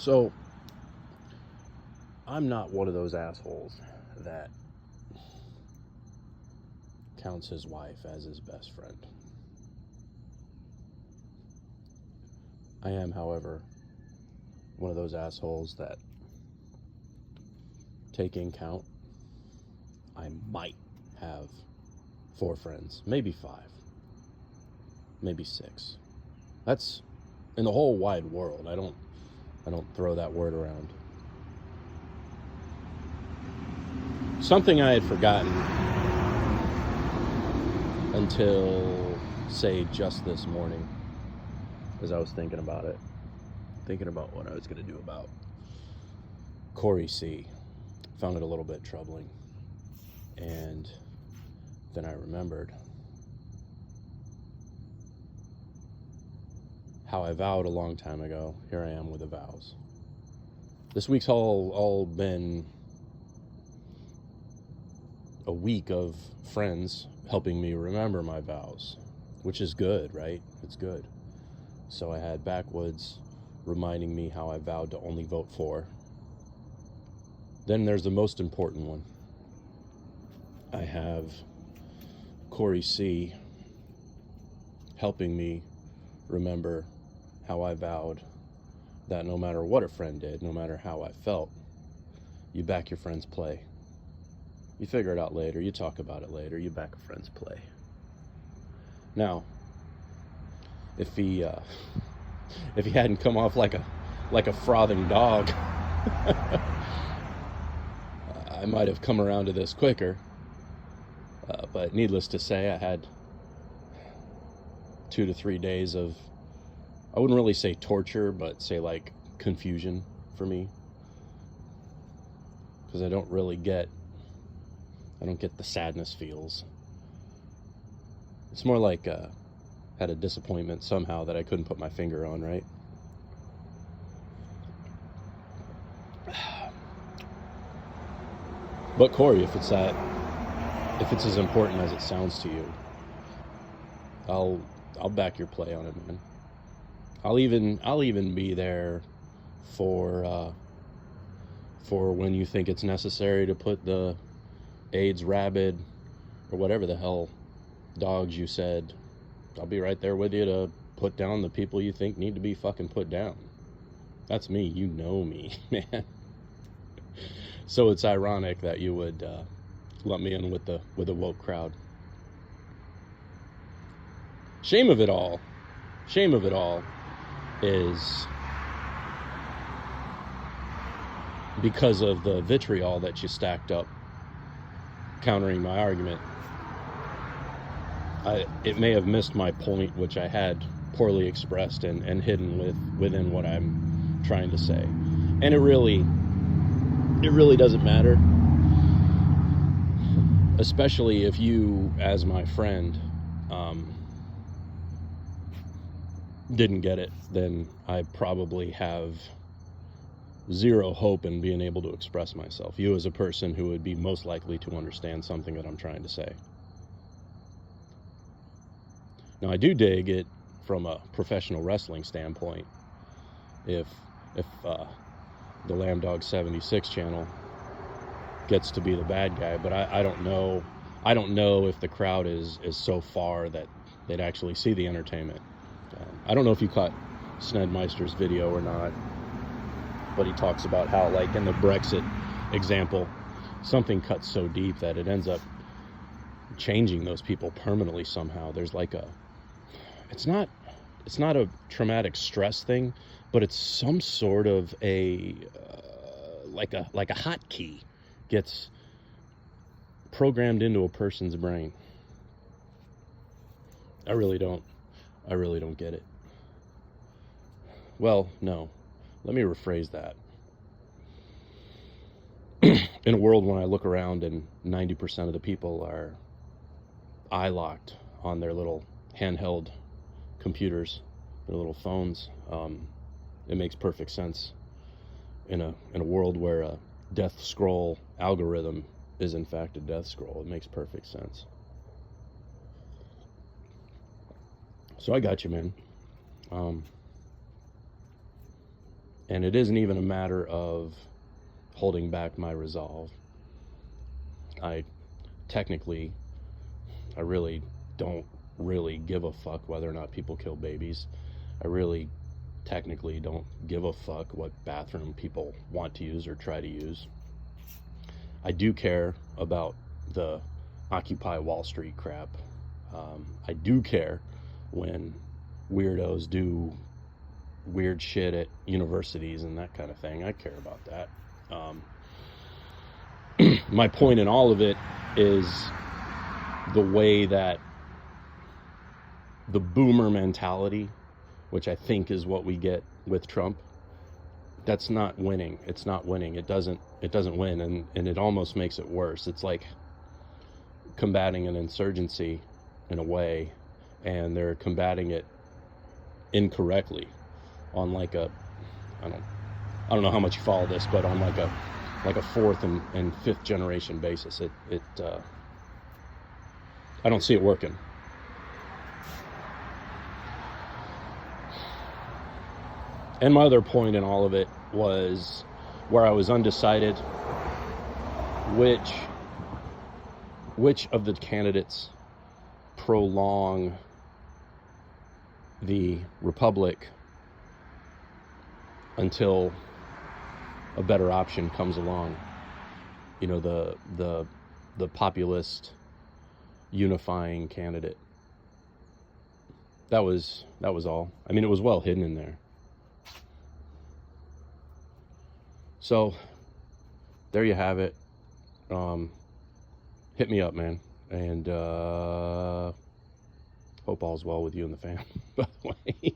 So, I'm not one of those assholes that counts his wife as his best friend. I am, however, one of those assholes that, taking count, I might have 4 friends, maybe 5, maybe 6. That's in the whole wide world. I don't throw that word around. Something I had forgotten until, say, just this morning, as I was thinking about it, thinking about what I was going to do about Corey C. Found it a little bit troubling. And then I remembered how I vowed a long time ago. Here I am with the vows. This week's all been a week of friends helping me remember my vows, which is good, right? It's good. So I had Backwoods reminding me how I vowed to only vote for. Then there's the most important one. I have Corey C. helping me remember how I vowed that no matter what a friend did, no matter how I felt, you back your friend's play. You figure it out later, you talk about it later, you back a friend's play. Now, if he hadn't come off like a frothing dog, I might have come around to this quicker. But needless to say, I had 2 to 3 days of, I wouldn't really say torture, but say like confusion for me. Because I don't get the sadness feels. It's more like had a disappointment somehow that I couldn't put my finger on, right? But Corey, if it's as important as it sounds to you, I'll back your play on it, man. I'll even be there for when you think it's necessary to put the AIDS rabid or whatever the hell dogs you said. I'll be right there with you to put down the people you think need to be fucking put down. That's me. You know me, man. So it's ironic that you would lump me in with the woke crowd. Shame of it all is because of the vitriol that you stacked up countering my argument. It may have missed my point, which I had poorly expressed and hidden within what I'm trying to say. And it really doesn't matter, especially if you, as my friend, didn't get it. Then I probably have zero hope in being able to express myself. You as a person who would be most likely to understand something that I'm trying to say. Now, I do dig it from a professional wrestling standpoint. If the Lamb Dog 76 channel gets to be the bad guy, but I don't know if the crowd is so far that they'd actually see the entertainment. I don't know if you caught Snedmeister's video or not, but he talks about how, like in the Brexit example, something cuts so deep that it ends up changing those people permanently somehow. There's like it's not a traumatic stress thing, but it's some sort of a like a hotkey gets programmed into a person's brain. I really don't get it. Well, no. Let me rephrase that. In a world when I look around and 90% of the people are eye-locked on their little handheld computers, their little phones, it makes perfect sense. In a world where a death scroll algorithm is in fact a death scroll, it makes perfect sense. So I got you, man. And it isn't even a matter of holding back my resolve. I really don't really give a fuck whether or not people kill babies. I really technically don't give a fuck what bathroom people want to use or try to use. I do care about the Occupy Wall Street crap. I do care when weirdos do weird shit at universities and that kind of thing. I care about that. My point in all of it is the way that the boomer mentality, which I think is what we get with Trump, that's not winning. It's not winning. It doesn't win, and it almost makes it worse. It's like combating an insurgency in a way, and they're combating it incorrectly on like a, I don't know how much you follow this, but on like a fourth and fifth generation basis. I don't see it working. And my other point in all of it was where I was undecided which of the candidates prolong the republic until a better option comes along. You know, the populist unifying candidate. That was all. I mean, it was well hidden in there. So there you have it. Hit me up, man, and hope all's well with you and the fam, by the way.